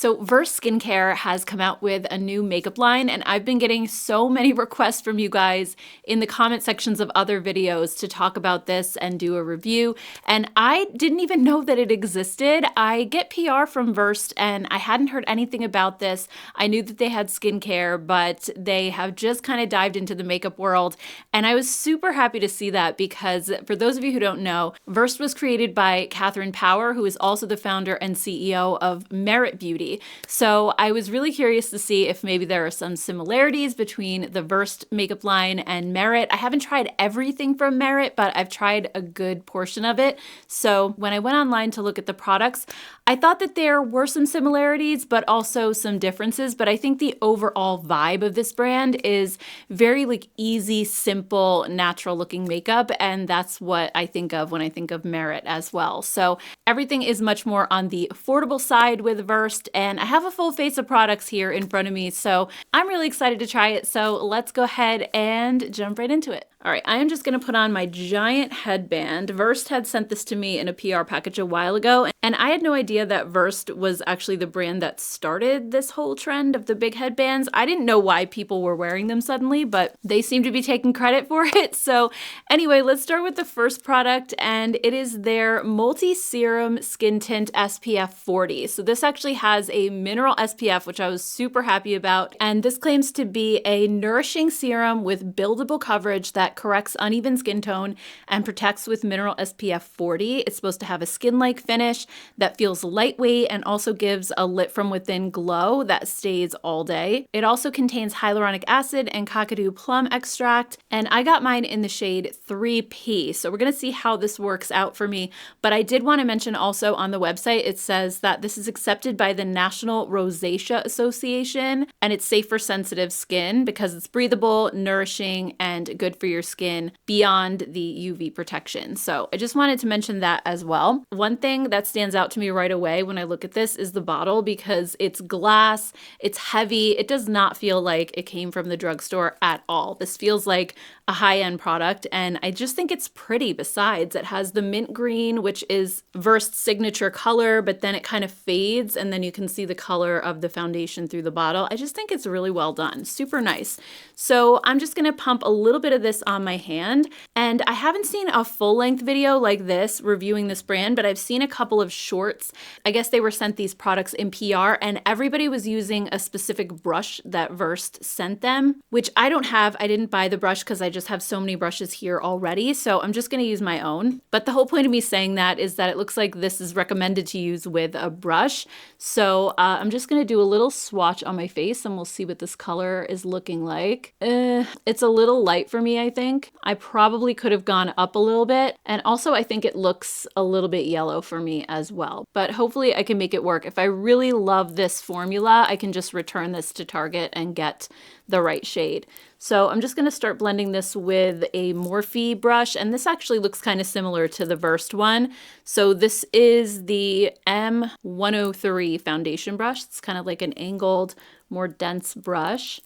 So Verse Skincare has come out with a new makeup line, and I've been getting so many requests from you guys in the comment sections of other videos to talk about this and do a review. And I didn't even know that it existed. I get PR from Versed and I hadn't heard anything about this. I knew that they had skincare, but they have just kind of dived into the makeup world. And I was super happy to see that because for those of you who don't know, Versed was created by Catherine Power, who is also the founder and CEO of Merit Beauty. So I was really curious to see if maybe there are some similarities between the Versed makeup line and Merit. I haven't tried everything from Merit, but I've tried a good portion of it. So when I went online to look at the products, I thought that there were some similarities, but also some differences. But I think the overall vibe of this brand is very like easy, simple, natural looking makeup. And that's what I think of when I think of Merit as well. So everything is much more on the affordable side with Versed. And I have a full face of products here in front of me. So I'm really excited to try it. So let's go ahead and jump right into it. All right, I am just gonna put on my giant headband. Versed had sent this to me in a PR package a while ago, and I had no idea that Versed was actually the brand that started this whole trend of the big headbands. I didn't know why people were wearing them suddenly, but they seem to be taking credit for it. So anyway, let's start with the first product, and it is their multi-serum skin tint SPF 40. So this actually has a mineral SPF, which I was super happy about, and this claims to be a nourishing serum with buildable coverage that corrects uneven skin tone and protects with mineral SPF 40. It's supposed to have a skin-like finish that feels lightweight and also gives a lit from within glow that stays all day. It also contains hyaluronic acid and kakadu plum extract, and I got mine in the shade 3P. So we're gonna see how this works out for me, but I did want to mention also on the website, it says that this is accepted by the National Rosacea Association, and it's safe for sensitive skin because it's breathable, nourishing, and good for your skin beyond the UV protection. So I just wanted to mention that as well. One thing that stands out to me right away when I look at this is the bottle because it's glass, it's heavy, it does not feel like it came from the drugstore at all. This feels like a high-end product, and I just think it's pretty. Besides, it has the mint green, which is Versed's signature color, but then it kind of fades and then you can see the color of the foundation through the bottle. I just think it's really well done, super nice. So I'm just gonna pump a little bit of this on my hand, and I haven't seen a full-length video like this reviewing this brand, but I've seen a couple of shorts. I guess they were sent these products in PR, and everybody was using a specific brush that Versed sent them, which I don't have. I didn't buy the brush because I just have so many brushes here already, so I'm just gonna use my own. But the whole point of me saying that is that it looks like this is recommended to use with a brush. So I'm just gonna do a little swatch on my face and we'll see what this color is looking like. It's a little light for me, I think. I probably could have gone up a little bit, and also I think it looks a little bit yellow for me as well, but hopefully I can make it work. If I really love this formula, I can just return this to Target and get the right shade. So I'm just going to start blending this with a Morphe brush, and this actually looks kind of similar to the Versed one. So this is the M103 foundation brush. It's kind of like an angled, more dense brush.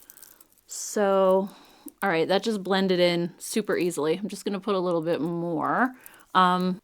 So, all right, that just blended in super easily. I'm just going to put a little bit more.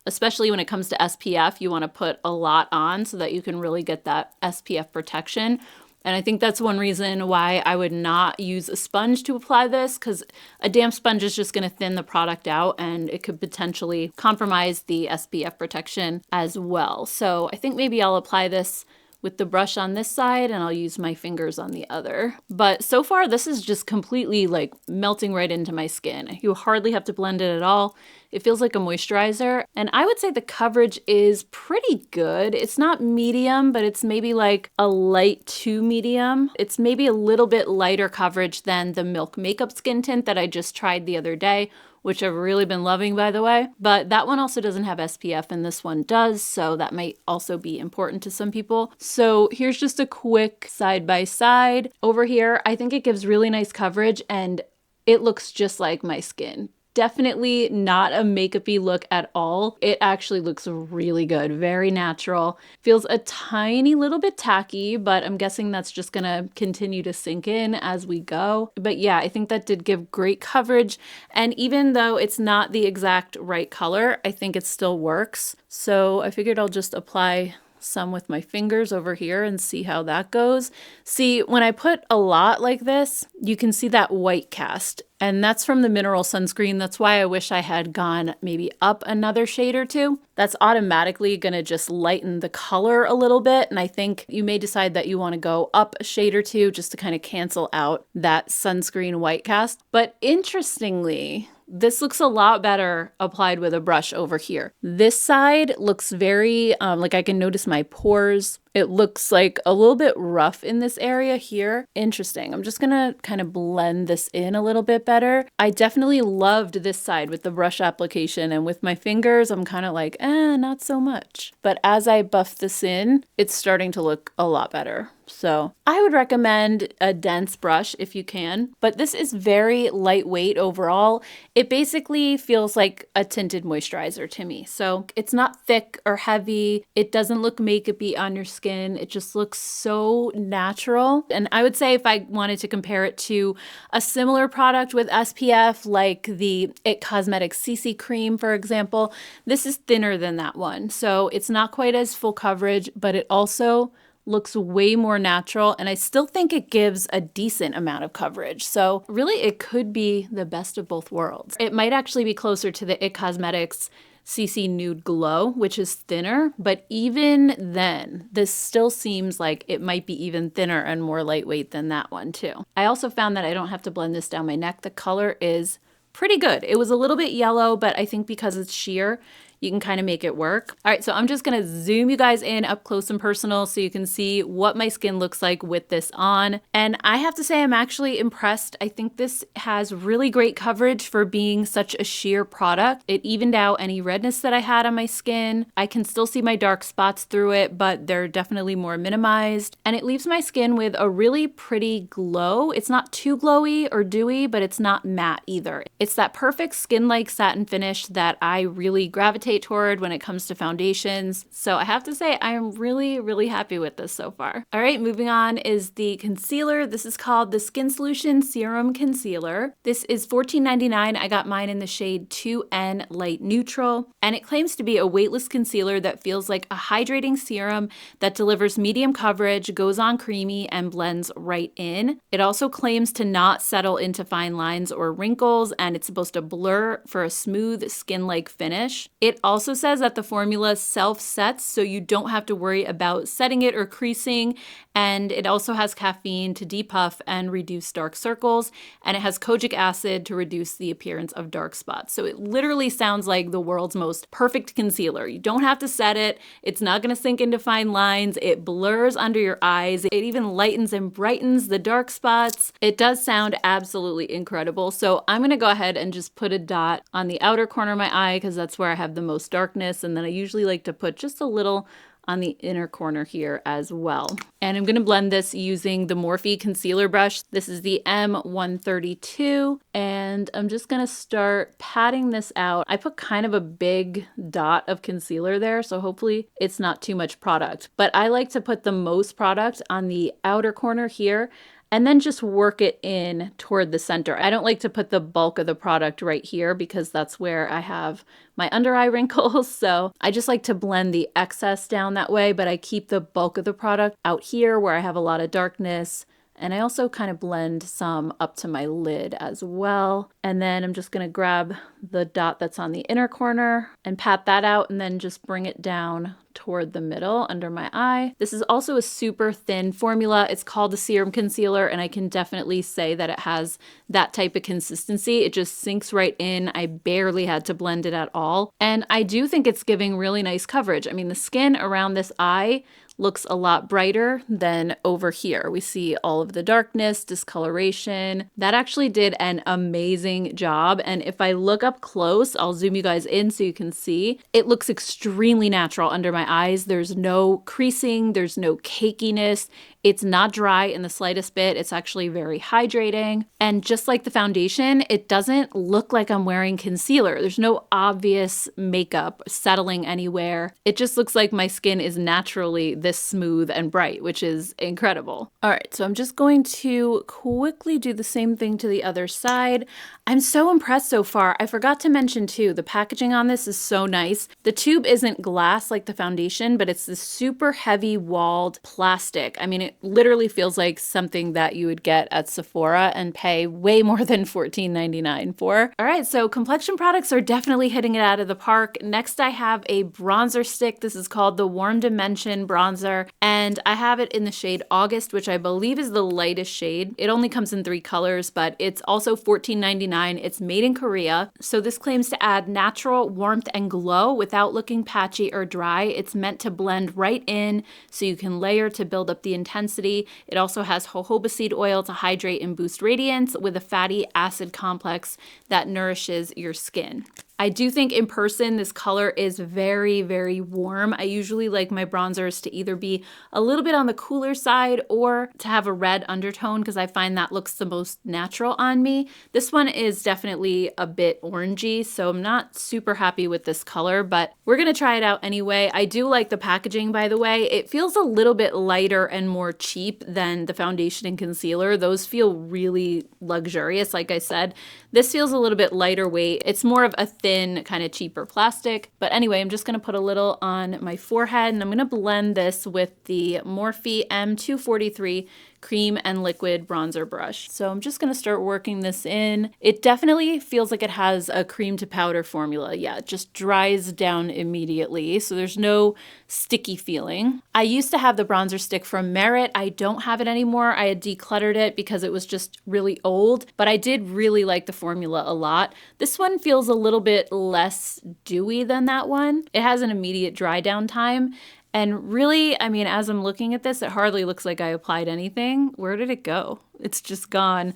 Especially when it comes to SPF, you want to put a lot on so that you can really get that SPF protection. And I think that's one reason why I would not use a sponge to apply this, because a damp sponge is just going to thin the product out and it could potentially compromise the SPF protection as well. So I think maybe I'll apply this with the brush on this side and I'll use my fingers on the other. But so far this is just completely like melting right into my skin. You hardly have to blend it at all. It feels like a moisturizer, and I would say the coverage is pretty good. It's not medium, but it's maybe like a light to medium. It's maybe a little bit lighter coverage than the Milk Makeup Skin Tint that I just tried the other day, which I've really been loving, by the way. But that one also doesn't have SPF and this one does, so that might also be important to some people. So here's just a quick side by side. Over here, I think it gives really nice coverage and it looks just like my skin. Definitely not a makeup-y look at all. It actually looks really good, very natural. Feels a tiny little bit tacky, but I'm guessing that's just gonna continue to sink in as we go. But yeah, I think that did give great coverage. And even though it's not the exact right color, I think it still works. So I figured I'll just apply some with my fingers over here and see how that goes. See, when I put a lot like this, you can see that white cast. And that's from the mineral sunscreen. That's why I wish I had gone maybe up another shade or two. That's automatically going to just lighten the color a little bit. And I think you may decide that you want to go up a shade or two just to kind of cancel out that sunscreen white cast. But interestingly, this looks a lot better applied with a brush over here. This side looks very, like I can notice my pores. It looks like a little bit rough in this area here. Interesting. I'm just gonna kind of blend this in a little bit better. I definitely loved this side with the brush application, and with my fingers, I'm kind of like, not so much. But as I buff this in, it's starting to look a lot better. So I would recommend a dense brush if you can, but this is very lightweight overall. It basically feels like a tinted moisturizer to me. So it's not thick or heavy. It doesn't look makeup-y on your skin. It just looks so natural. And I would say if I wanted to compare it to a similar product with SPF, like the It Cosmetics CC cream, for example, this is thinner than that one. So it's not quite as full coverage, but it also looks way more natural, and I still think it gives a decent amount of coverage. So really it could be the best of both worlds. It might actually be closer to the It Cosmetics CC Nude Glow, which is thinner, but even then, this still seems like it might be even thinner and more lightweight than that one too. I also found that I don't have to blend this down my neck. The color is pretty good. It was a little bit yellow, but I think because it's sheer, you can kind of make it work. All right, so I'm just gonna zoom you guys in up close and personal so you can see what my skin looks like with this on. And I have to say I'm actually impressed. I think this has really great coverage for being such a sheer product. It evened out any redness that I had on my skin. I can still see my dark spots through it, but they're definitely more minimized. And it leaves my skin with a really pretty glow. It's not too glowy or dewy, but it's not matte either. It's that perfect skin-like satin finish that I really gravitate toward when it comes to foundations. So I have to say I am really, really happy with this so far. All right, moving on is the concealer. This is called the Skin Solution Serum Concealer. This is $14.99. I got mine in the shade 2N Light Neutral, and it claims to be a weightless concealer that feels like a hydrating serum that delivers medium coverage, goes on creamy, and blends right in. It also claims to not settle into fine lines or wrinkles, and it's supposed to blur for a smooth skin-like finish. It also says that the formula self-sets, so you don't have to worry about setting it or creasing, and it also has caffeine to depuff and reduce dark circles, and it has kojic acid to reduce the appearance of dark spots. So it literally sounds like the world's most perfect concealer. You don't have to set it. It's not going to sink into fine lines. It blurs under your eyes. It even lightens and brightens the dark spots. It does sound absolutely incredible. So I'm going to go ahead and just put a dot on the outer corner of my eye because that's where I have the most darkness, and then I usually like to put just a little on the inner corner here as well. And I'm going to blend this using the Morphe concealer brush. This is the M132, and I'm just going to start patting this out. I put kind of a big dot of concealer there, so hopefully it's not too much product. But I like to put the most product on the outer corner here, and then just work it in toward the center. I don't like to put the bulk of the product right here because that's where I have my under eye wrinkles. So I just like to blend the excess down that way, but I keep the bulk of the product out here where I have a lot of darkness. And I also kind of blend some up to my lid as well. And then I'm just gonna grab the dot that's on the inner corner and pat that out and then just bring it down toward the middle under my eye. This is also a super thin formula. It's called the Serum Concealer, and I can definitely say that it has that type of consistency. It just sinks right in. I barely had to blend it at all. And I do think it's giving really nice coverage. I mean, the skin around this eye looks a lot brighter than over here. We see all of the darkness, discoloration. That actually did an amazing job. And if I look up close, I'll zoom you guys in so you can see, it looks extremely natural under my eyes. There's no creasing, there's no cakiness. It's not dry in the slightest bit. It's actually very hydrating. And just like the foundation, it doesn't look like I'm wearing concealer. There's no obvious makeup settling anywhere. It just looks like my skin is naturally this smooth and bright, which is incredible. All right, so I'm just going to quickly do the same thing to the other side. I'm so impressed so far. I forgot to mention too, the packaging on this is so nice. The tube isn't glass like the foundation, but it's this super heavy walled plastic. I mean, it literally feels like something that you would get at Sephora and pay way more than $14.99 for. All right, so complexion products are definitely hitting it out of the park. Next, I have a bronzer stick. This is called the Warm Dimension Bronzer, and I have it in the shade August, which I believe is the lightest shade. It only comes in 3 colors, but it's also $14.99. It's made in Korea. So this claims to add natural warmth and glow without looking patchy or dry. It's meant to blend right in so you can layer to build up the intensity. It also has jojoba seed oil to hydrate and boost radiance with a fatty acid complex that nourishes your skin. I do think in person this color is very, very warm. I usually like my bronzers to either be a little bit on the cooler side or to have a red undertone because I find that looks the most natural on me. This one is definitely a bit orangey, so I'm not super happy with this color, but we're gonna try it out anyway. I do like the packaging, by the way. It feels a little bit lighter and more cheap than the foundation and concealer. Those feel really luxurious, like I said. This feels a little bit lighter weight. It's more of a thin, kind of cheaper plastic. But anyway, I'm just gonna put a little on my forehead and I'm gonna blend this with the Morphe M243 cream and liquid bronzer brush. So I'm just gonna start working this in. It definitely feels like it has a cream to powder formula. Yeah, it just dries down immediately. So there's no sticky feeling. I used to have the bronzer stick from Merit. I don't have it anymore. I had decluttered it because it was just really old, but I did really like the formula a lot. This one feels a little bit less dewy than that one. It has an immediate dry down time. And really, I mean, as I'm looking at this, it hardly looks like I applied anything. Where did it go? It's just gone.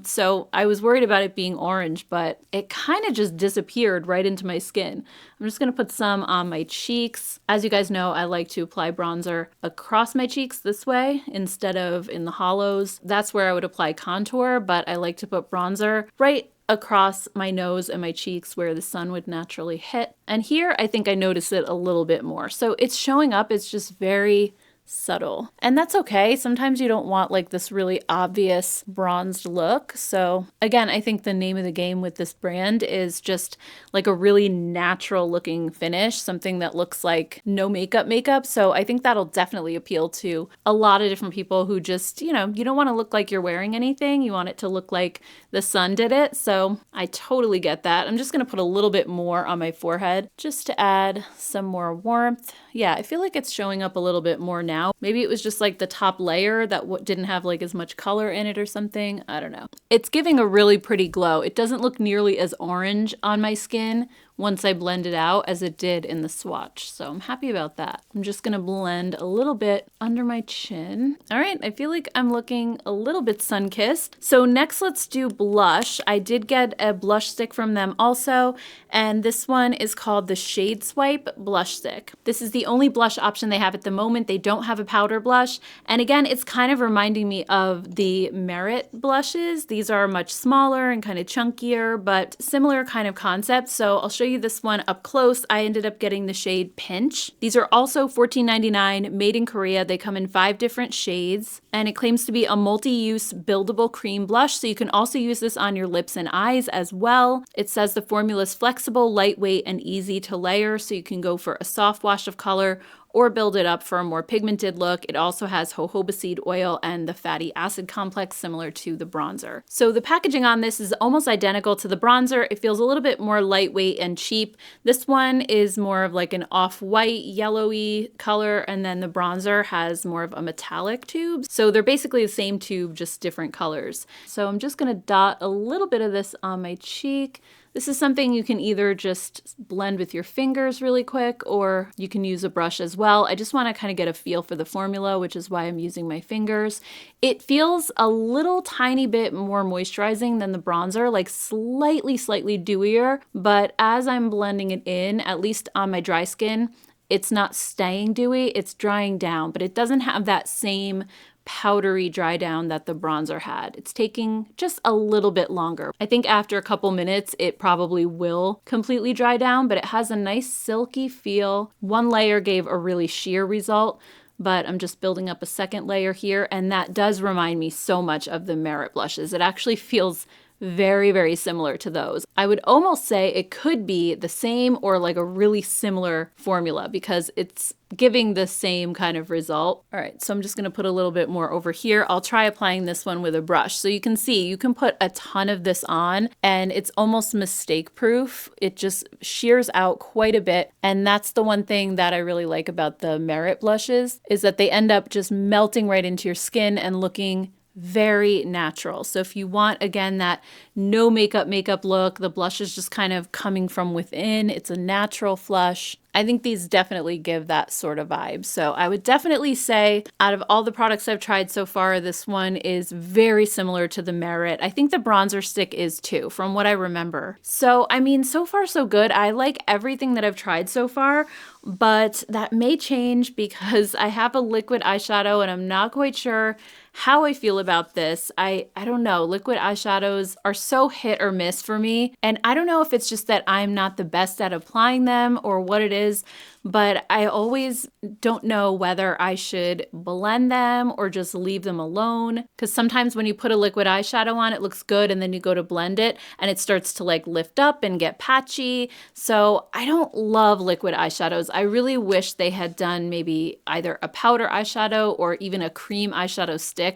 So I was worried about it being orange, but it kind of just disappeared right into my skin. I'm just gonna put some on my cheeks. As you guys know, I like to apply bronzer across my cheeks this way instead of in the hollows. That's where I would apply contour, but I like to put bronzer right across my nose and my cheeks where the sun would naturally hit. And here I think I notice it a little bit more. So it's showing up, it's just very subtle. And that's okay. Sometimes you don't want like this really obvious bronzed look. So again, I think the name of the game with this brand is just like a really natural looking finish, something that looks like no makeup. So I think that'll definitely appeal to a lot of different people who just, you know, you don't want to look like you're wearing anything. You want it to look like the sun did it. So I totally get that. I'm just going to put a little bit more on my forehead just to add some more warmth. Yeah, I feel like it's showing up a little bit more now. Maybe it was just like the top layer that didn't have like as much color in it or something. I don't know. It's giving a really pretty glow. It doesn't look nearly as orange on my skin once I blend it out as it did in the swatch. So I'm happy about that. I'm just gonna blend a little bit under my chin. All right, I feel like I'm looking a little bit sun-kissed. So next let's do blush. I did get a blush stick from them also, and this one is called the Shade Swipe Blush Stick. This is the only blush option they have at the moment. They don't have a powder blush. And again, it's kind of reminding me of the Merit blushes. These are much smaller and kind of chunkier, but similar kind of concept. So I'll show you this one up close. I ended up getting the shade Pinch. These are also $14.99, made in Korea. They come in 5 different shades, and it claims to be a multi-use buildable cream blush, so you can also use this on your lips and eyes as well. It says the formula is flexible, lightweight, and easy to layer, so you can go for a soft wash of color or build it up for a more pigmented look. It also has jojoba seed oil and the fatty acid complex similar to the bronzer. So the packaging on this is almost identical to the bronzer. It feels a little bit more lightweight and cheap. This one is more of like an off-white, yellowy color, and then the bronzer has more of a metallic tube. So they're basically the same tube, just different colors. So I'm just gonna dot a little bit of this on my cheek. This is something you can either just blend with your fingers really quick, or you can use a brush as well. I just want to kind of get a feel for the formula, which is why I'm using my fingers. It feels a little tiny bit more moisturizing than the bronzer, like slightly dewier, but as I'm blending it in, at least on my dry skin, it's not staying dewy, it's drying down, but it doesn't have that same powdery dry down that the bronzer had. It's taking just a little bit longer. I think after a couple minutes, it probably will completely dry down, but it has a nice silky feel. One layer gave a really sheer result, but I'm just building up a second layer here, and that does remind me so much of the Merit blushes. It actually feels very, very similar to those. I would almost say it could be the same or like a really similar formula because it's giving the same kind of result. All right, so I'm just gonna put a little bit more over here. I'll try applying this one with a brush. So you can see, you can put a ton of this on and it's almost mistake proof. It just shears out quite a bit. And that's the one thing that I really like about the Merit blushes is that they end up just melting right into your skin and looking very natural. So if you want, again, that no makeup look, the blush is just kind of coming from within, it's a natural flush. I think these definitely give that sort of vibe. So I would definitely say out of all the products I've tried so far, this one is very similar to the Merit. I think the bronzer stick is too, from what I remember. So, I mean, so far so good. I like everything that I've tried so far, but that may change because I have a liquid eyeshadow and I'm not quite sure how I feel about this. I don't know. Liquid eyeshadows are so hit or miss for me. And I don't know if it's just that I'm not the best at applying them or what it is, but I always don't know whether I should blend them or just leave them alone. Because sometimes when you put a liquid eyeshadow on, it looks good and then you go to blend it and it starts to like lift up and get patchy. So I don't love liquid eyeshadows. I really wish they had done maybe either a powder eyeshadow or even a cream eyeshadow stick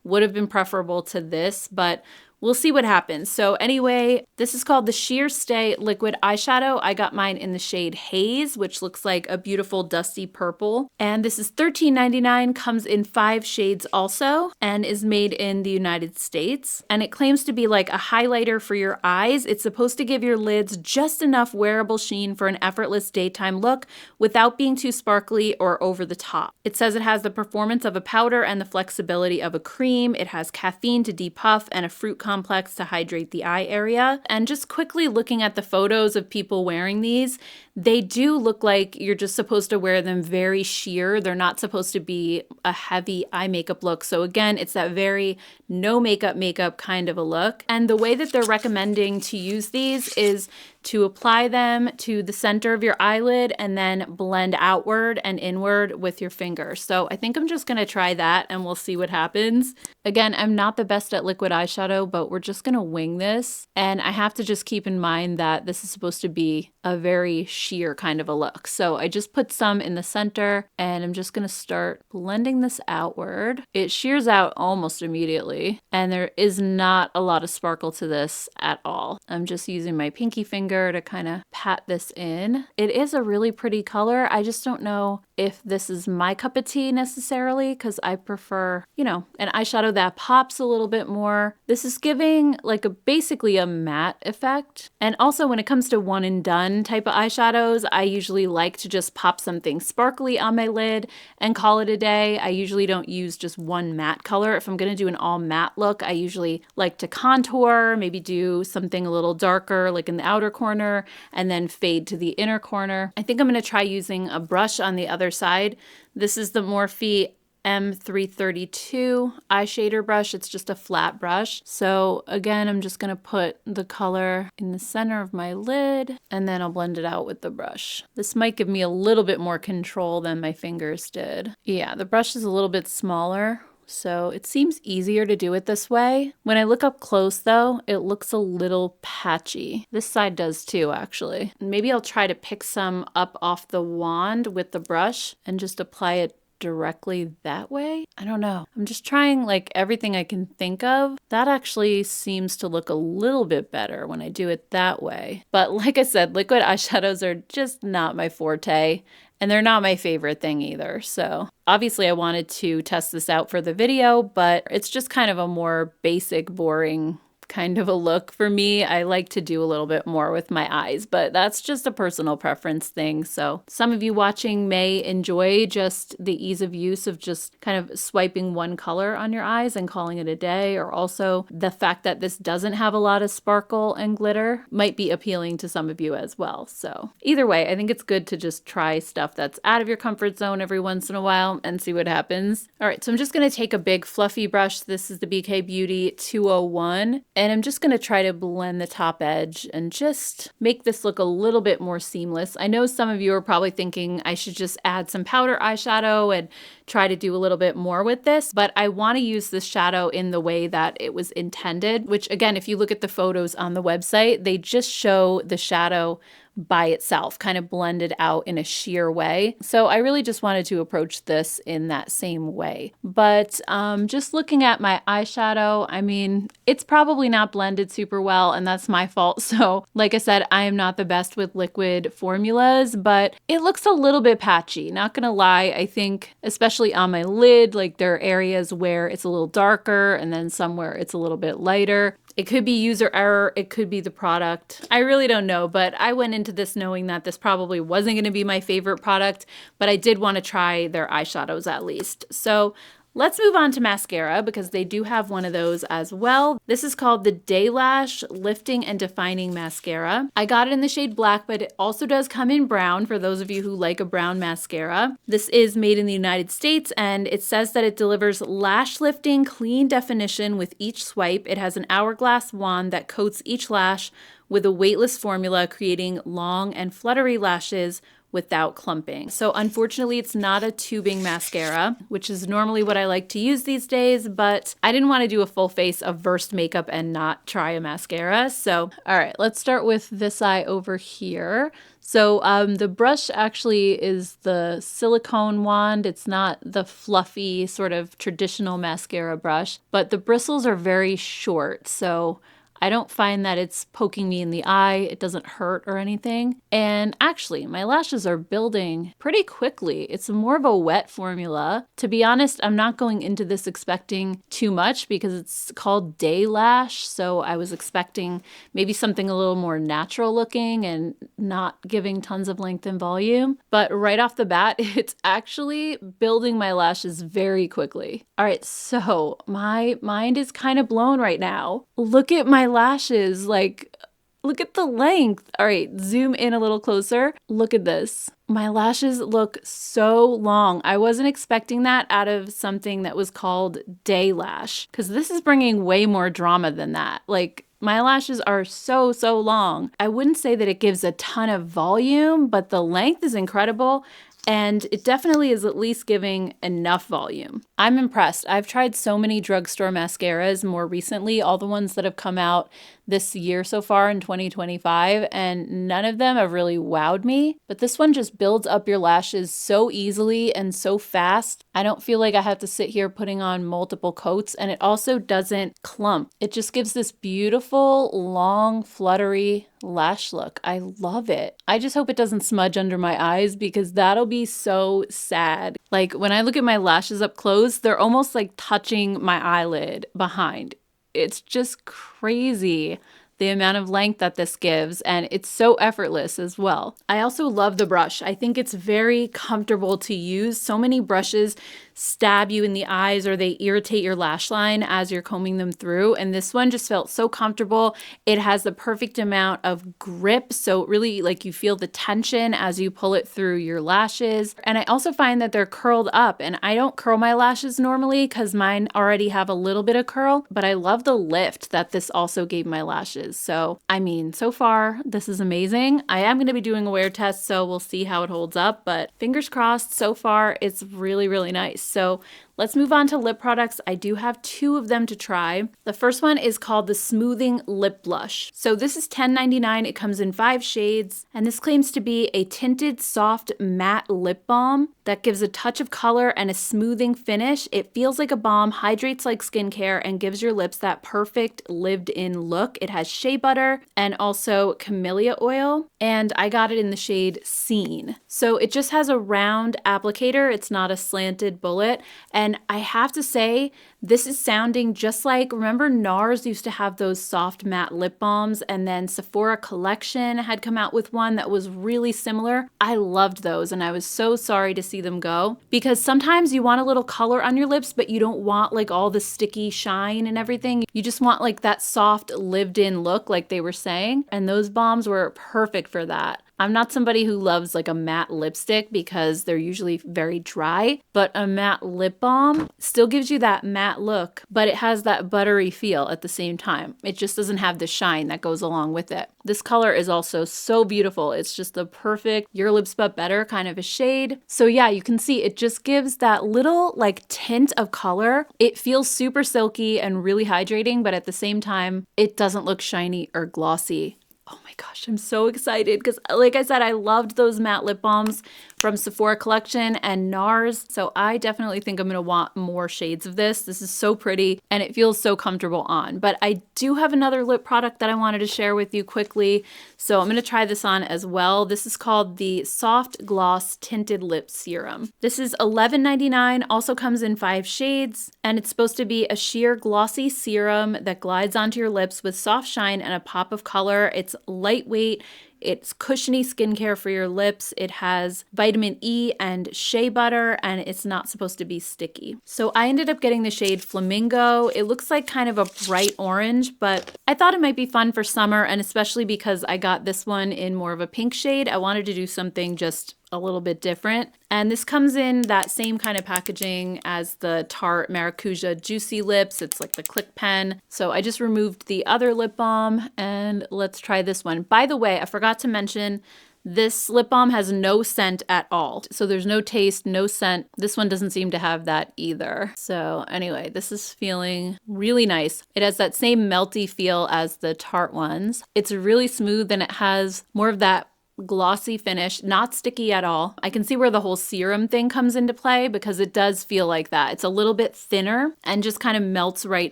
would have been preferable to this, but we'll see what happens. So anyway, this is called the Sheer Stay Liquid Eyeshadow. I got mine in the shade Haze, which looks like a beautiful dusty purple. And this is $13.99, comes in 5 shades also, and is made in the United States. And it claims to be like a highlighter for your eyes. It's supposed to give your lids just enough wearable sheen for an effortless daytime look without being too sparkly or over the top. It says it has the performance of a powder and the flexibility of a cream. It has caffeine to depuff and a fruit complex to hydrate the eye area. And just quickly looking at the photos of people wearing these, they do look like you're just supposed to wear them very sheer. They're not supposed to be a heavy eye makeup look. So again, it's that very no makeup kind of a look. And the way that they're recommending to use these is to apply them to the center of your eyelid and then blend outward and inward with your finger. So I think I'm just gonna try that and we'll see what happens. Again, I'm not the best at liquid eyeshadow, but we're just gonna wing this. And I have to just keep in mind that this is supposed to be a very sheer kind of a look. So I just put some in the center and I'm just gonna start blending this outward. It shears out almost immediately and there is not a lot of sparkle to this at all. I'm just using my pinky finger to kind of pat this in. It is a really pretty color. I just don't know if this is my cup of tea necessarily because I prefer, you know, an eyeshadow that pops a little bit more. This is giving like basically a matte effect. And also when it comes to one and done type of eyeshadows, I usually like to just pop something sparkly on my lid and call it a day. I usually don't use just one matte color. If I'm going to do an all matte look, I usually like to contour, maybe do something a little darker like in the outer corner and then fade to the inner corner. I think I'm going to try using a brush on the other side. This is the Morphe M332 eye shader brush. It's just a flat brush. So again, I'm just going to put the color in the center of my lid and then I'll blend it out with the brush. This might give me a little bit more control than my fingers did. Yeah, the brush is a little bit smaller, so it seems easier to do it this way. When I look up close though, it looks a little patchy. This side does too, actually. Maybe I'll try to pick some up off the wand with the brush and just apply it directly that way. I don't know. I'm just trying like everything I can think of. That actually seems to look a little bit better when I do it that way. But like I said, liquid eyeshadows are just not my forte. And they're not my favorite thing either. So obviously I wanted to test this out for the video, but it's just kind of a more basic, boring kind of a look for me. I like to do a little bit more with my eyes, but that's just a personal preference thing. So some of you watching may enjoy just the ease of use of just kind of swiping one color on your eyes and calling it a day, or also the fact that this doesn't have a lot of sparkle and glitter might be appealing to some of you as well. So either way, I think it's good to just try stuff that's out of your comfort zone every once in a while and see what happens. All right, so I'm just going to take a big fluffy brush. This is the BK Beauty 201. And I'm just going to try to blend the top edge and just make this look a little bit more seamless. I know some of you are probably thinking I should just add some powder eyeshadow and try to do a little bit more with this, but I want to use this shadow in the way that it was intended, which again, if you look at the photos on the website, they just show the shadow by itself, kind of blended out in a sheer way. So I really just wanted to approach this in that same way. But just looking at my eyeshadow, I mean, it's probably not blended super well, and that's my fault. So like I said, I am not the best with liquid formulas, but it looks a little bit patchy. Not gonna lie, I think especially on my lid, like there are areas where it's a little darker and then somewhere it's a little bit lighter. It could be user error, it could be the product. I really don't know, but I went into this knowing that this probably wasn't going to be my favorite product, but I did want to try their eyeshadows at least. So let's move on to mascara because they do have one of those as well. This is called the Day Lash Lifting and Defining Mascara. I got it in the shade black, but it also does come in brown for those of you who like a brown mascara. This is made in the United States and it says that it delivers lash lifting, clean definition with each swipe. It has an hourglass wand that coats each lash with a weightless formula, creating long and fluttery lashes without clumping. So unfortunately, it's not a tubing mascara, which is normally what I like to use these days, but I didn't want to do a full face of VERSED makeup and not try a mascara. So, all right, let's start with this eye over here. So the brush actually is the silicone wand. It's not the fluffy sort of traditional mascara brush, but the bristles are very short. So I don't find that it's poking me in the eye. It doesn't hurt or anything. And actually, my lashes are building pretty quickly. It's more of a wet formula. To be honest, I'm not going into this expecting too much because it's called Day Lash. So I was expecting maybe something a little more natural looking and not giving tons of length and volume. But right off the bat, it's actually building my lashes very quickly. All right, so my mind is kind of blown right now. Look at my lashes, like, look at the length. All right, zoom in a little closer. Look at this. My lashes look so long. I wasn't expecting that out of something that was called Day Lash, because this is bringing way more drama than that. Like, my lashes are so long. I wouldn't say that it gives a ton of volume, but the length is incredible. And it definitely is at least giving enough volume. I'm impressed. I've tried so many drugstore mascaras more recently, all the ones that have come out this year so far in 2025, and none of them have really wowed me. But this one just builds up your lashes so easily and so fast. I don't feel like I have to sit here putting on multiple coats, and it also doesn't clump. It just gives this beautiful, long, fluttery lash look. I love it. I just hope it doesn't smudge under my eyes because that'll be so sad. Like when I look at my lashes up close, they're almost like touching my eyelid behind. It's just crazy the amount of length that this gives, and it's so effortless as well. I also love the brush. I think it's very comfortable to use. So many brushes stab you in the eyes or they irritate your lash line as you're combing them through, and this one just felt so comfortable. It has the perfect amount of grip, so really like you feel the tension as you pull it through your lashes. And I also find that they're curled up, and I don't curl my lashes normally because mine already have a little bit of curl, but I love the lift that this also gave my lashes. So I mean, so far this is amazing. I am going to be doing a wear test, so we'll see how it holds up, but fingers crossed. So far it's really nice. So let's move on to lip products. I do have two of them to try. The first one is called the Smoothing Lip Blush. So this is $10.99. It comes in 5 shades, and this claims to be a tinted soft matte lip balm that gives a touch of color and a smoothing finish. It feels like a balm, hydrates like skincare, and gives your lips that perfect lived-in look. It has shea butter and also camellia oil, and I got it in the shade Scene. So it just has a round applicator. It's not a slanted bullet, and I have to say, this is sounding just like, remember NARS used to have those soft matte lip balms, and then Sephora Collection had come out with one that was really similar. I loved those, and I was so sorry to see them go, because sometimes you want a little color on your lips, but you don't want like all the sticky shine and everything. You just want like that soft lived-in look like they were saying, and those balms were perfect for that. I'm not somebody who loves like a matte lipstick because they're usually very dry, but a matte lip balm still gives you that matte look, but it has that buttery feel at the same time. It just doesn't have the shine that goes along with it. This color is also so beautiful. It's just the perfect Your Lips But Better kind of a shade. So yeah, you can see it just gives that little like tint of color. It feels super silky and really hydrating, but at the same time, it doesn't look shiny or glossy. Oh my gosh, I'm so excited because like I said, I loved those matte lip balms from Sephora collection and NARS. So I definitely think I'm going to want more shades of this. This is so pretty and it feels so comfortable on. But I do have another lip product that I wanted to share with you quickly. So I'm going to try this on as well. This is called the Soft Gloss Tinted Lip Serum. This is $11.99, also comes in 5 shades, and it's supposed to be a sheer glossy serum that glides onto your lips with soft shine and a pop of color. It's lightweight. It's cushiony skincare for your lips. It has vitamin E and shea butter, and it's not supposed to be sticky. So I ended up getting the shade Flamingo. It looks like kind of a bright orange, but I thought it might be fun for summer, and especially because I got this one in more of a pink shade, I wanted to do something just a little bit different. And this comes in that same kind of packaging as the Tarte Maracuja Juicy Lips. It's like the click pen. So I just removed the other lip balm and let's try this one. By the way, I forgot to mention this lip balm has no scent at all. So there's no taste, no scent. This one doesn't seem to have that either. So anyway, this is feeling really nice. It has that same melty feel as the Tarte ones. It's really smooth and it has more of that glossy finish, not sticky at all. I can see where the whole serum thing comes into play because it does feel like that. It's a little bit thinner and just kind of melts right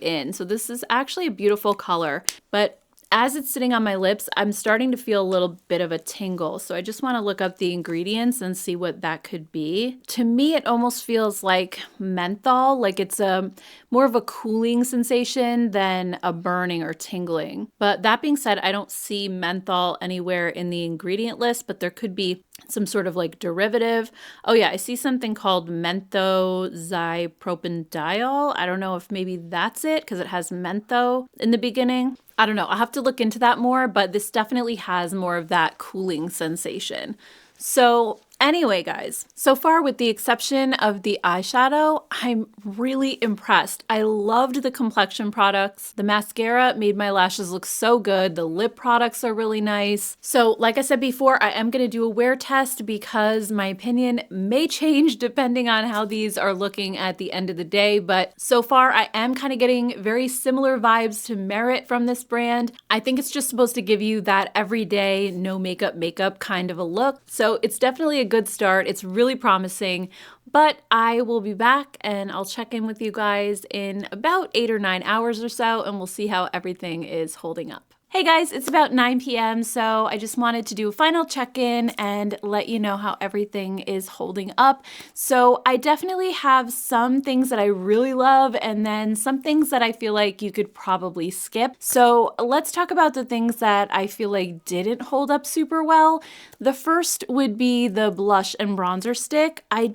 in. So this is actually a beautiful color, but as it's sitting on my lips, I'm starting to feel a little bit of a tingle. So I just want to look up the ingredients and see what that could be. To me, it almost feels like menthol, like it's a more of a cooling sensation than a burning or tingling. But that being said, I don't see menthol anywhere in the ingredient list, but there could be some sort of like derivative. Oh yeah, I see something called menthoxypropanediol. I don't know if maybe that's it because it has mentho in the beginning. I don't know. I'll have to look into that more, but this definitely has more of that cooling sensation. So anyway, guys, so far with the exception of the eyeshadow, I'm really impressed. I loved the complexion products. The mascara made my lashes look so good. The lip products are really nice. So like I said before, I am going to do a wear test because my opinion may change depending on how these are looking at the end of the day. But so far, I am kind of getting very similar vibes to Merit from this brand. I think it's just supposed to give you that everyday, no makeup kind of a look. So it's definitely a good start. It's really promising, but I will be back and I'll check in with you guys in about 8 or 9 hours or so, and we'll see how everything is holding up. Hey guys, it's about 9 p.m. so I just wanted to do a final check-in and let you know how everything is holding up. So I definitely have some things that I really love and then some things that I feel like you could probably skip. So let's talk about the things that I feel like didn't hold up super well. The first would be the blush and bronzer stick. I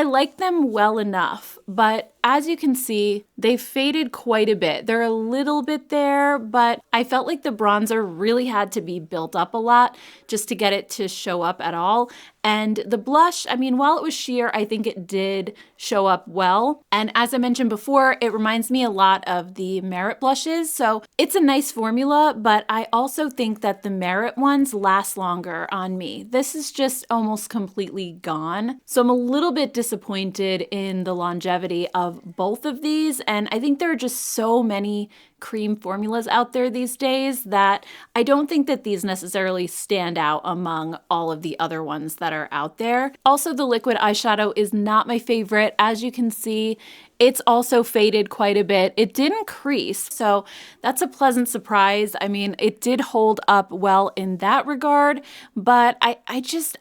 like them well enough, but as you can see, they faded quite a bit. They're a little bit there, but I felt like the bronzer really had to be built up a lot just to get it to show up at all. And the blush, I mean, while it was sheer, I think it did show up well. And as I mentioned before, it reminds me a lot of the Merit blushes. So it's a nice formula, but I also think that the Merit ones last longer on me. This is just almost completely gone. So I'm a little bit disappointed in the longevity of both of these. And I think there are just so many cream formulas out there these days that I don't think that these necessarily stand out among all of the other ones that are out there. Also, the liquid eyeshadow is not my favorite. As you can see, it's also faded quite a bit. It didn't crease, so that's a pleasant surprise. I mean, it did hold up well in that regard, but I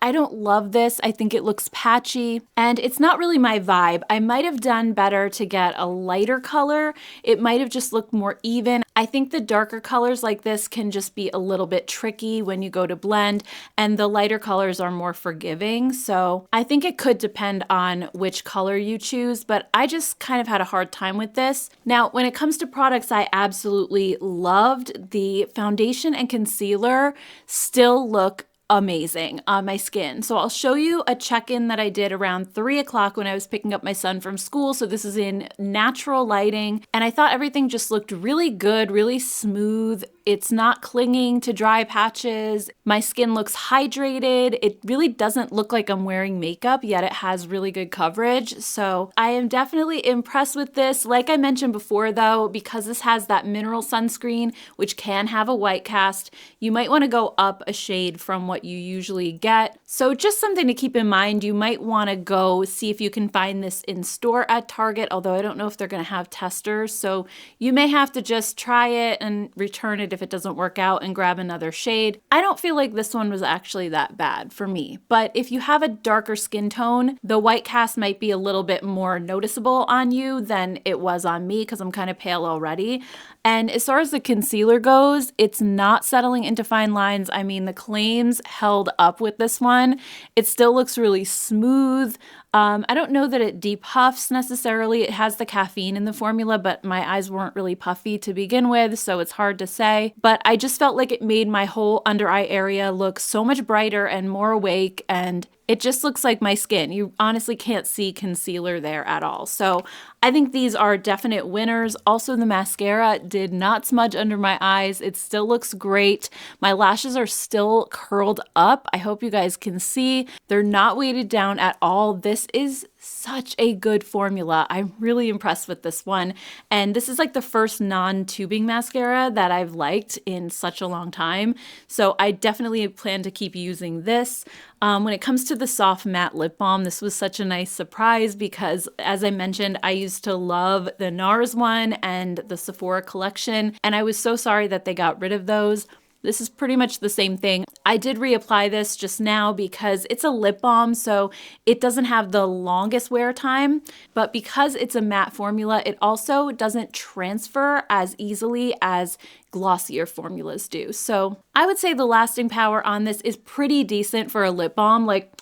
don't love this. I think it looks patchy, and it's not really my vibe. I might have done better to get a lighter color. It might have just looked more even. I think the darker colors like this can just be a little bit tricky when you go to blend, and the lighter colors are more forgiving. So I think it could depend on which color you choose, but I just kind of had a hard time with this. Now, when it comes to products I absolutely loved, the foundation and concealer still look amazing on my skin. So I'll show you a check-in that I did around 3 o'clock when I was picking up my son from school. So this is in natural lighting, and I thought everything just looked really good, really smooth. It's not clinging to dry patches. My skin looks hydrated. It really doesn't look like I'm wearing makeup, yet it has really good coverage. So I am definitely impressed with this. Like I mentioned before though, because this has that mineral sunscreen, which can have a white cast, you might want to go up a shade from what you usually get. So just something to keep in mind. You might want to go see if you can find this in store at Target, although I don't know if they're going to have testers. So you may have to just try it and return it if it doesn't work out and grab another shade. I don't feel like this one was actually that bad for me, but if you have a darker skin tone, the white cast might be a little bit more noticeable on you than it was on me because I'm kind of pale already. And as far as the concealer goes, it's not settling into fine lines. I mean, the claims held up with this one. It still looks really smooth. I don't know that it depuffs necessarily. It has the caffeine in the formula, but my eyes weren't really puffy to begin with, so it's hard to say. But I just felt like it made my whole under eye area look so much brighter and more awake, and it just looks like my skin. You honestly can't see concealer there at all. So I think these are definite winners. Also, the mascara did not smudge under my eyes. It still looks great. My lashes are still curled up. I hope you guys can see. They're not weighted down at all. This is such a good formula. I'm really impressed with this one. And this is like the first non-tubing mascara that I've liked in such a long time. So I definitely plan to keep using this. When it comes to the soft matte lip balm, this was such a nice surprise because, as I mentioned, I used to love the NARS one and the Sephora collection, and I was so sorry that they got rid of those. This is pretty much the same thing. I did reapply this just now because it's a lip balm, so it doesn't have the longest wear time, but because it's a matte formula, it also doesn't transfer as easily as glossier formulas do. So I would say the lasting power on this is pretty decent for a lip balm. Like,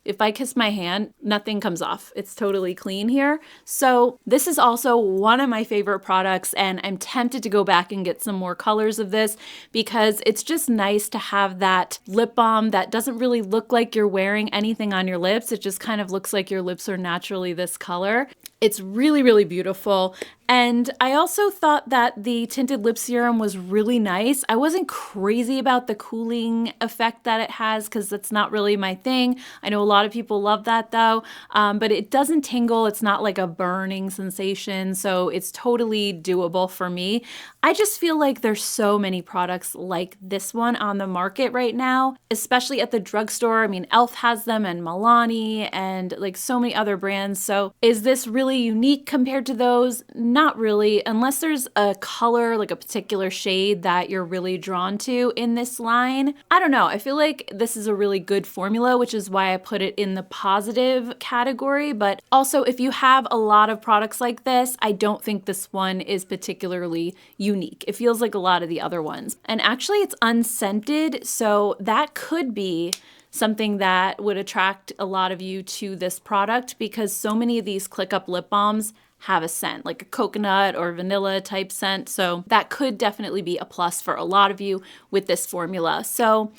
if I kiss my hand, nothing comes off. It's totally clean here. So this is also one of my favorite products, and I'm tempted to go back and get some more colors of this because it's just nice to have that lip balm that doesn't really look like you're wearing anything on your lips. It just kind of looks like your lips are naturally this color. It's really, really beautiful. And I also thought that the tinted lip serum was really nice. I wasn't crazy about the cooling effect that it has because that's not really my thing. I know a lot of people love that though, but it doesn't tingle. It's not like a burning sensation, so it's totally doable for me. I just feel like there's so many products like this one on the market right now, especially at the drugstore. I mean, e.l.f. has them and Milani and like so many other brands. So is this really unique compared to those? Not really, unless there's a color, like a particular shade that you're really drawn to in this line. I don't know. I feel like this is a really good formula, which is why I put it in the positive category. But also, if you have a lot of products like this, I don't think this one is particularly unique. It feels like a lot of the other ones. And actually, it's unscented, so that could be something that would attract a lot of you to this product because so many of these click up lip balms have a scent, like a coconut or vanilla type scent. So that could definitely be a plus for a lot of you with this formula. So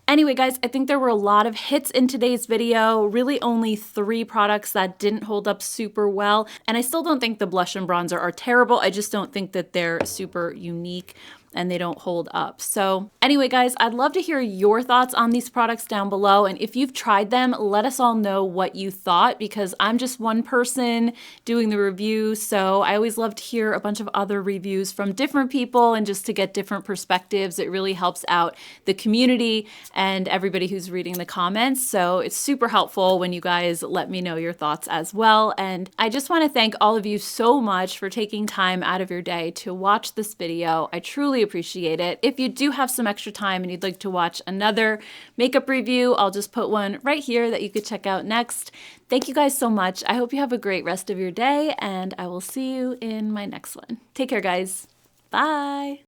anyway, guys, I think there were a lot of hits in today's video, really only 3 products that didn't hold up super well. And I still don't think the blush and bronzer are terrible. I just don't think that they're super unique and they don't hold up. So anyway, guys, I'd love to hear your thoughts on these products down below. And if you've tried them, let us all know what you thought because I'm just one person doing the review. So I always love to hear a bunch of other reviews from different people and just to get different perspectives. It really helps out the community and everybody who's reading the comments. So it's super helpful when you guys let me know your thoughts as well. And I just want to thank all of you so much for taking time out of your day to watch this video. I truly appreciate it. If you do have some extra time and you'd like to watch another makeup review, I'll just put one right here that you could check out next. Thank you guys so much. I hope you have a great rest of your day and I will see you in my next one. Take care, guys. Bye.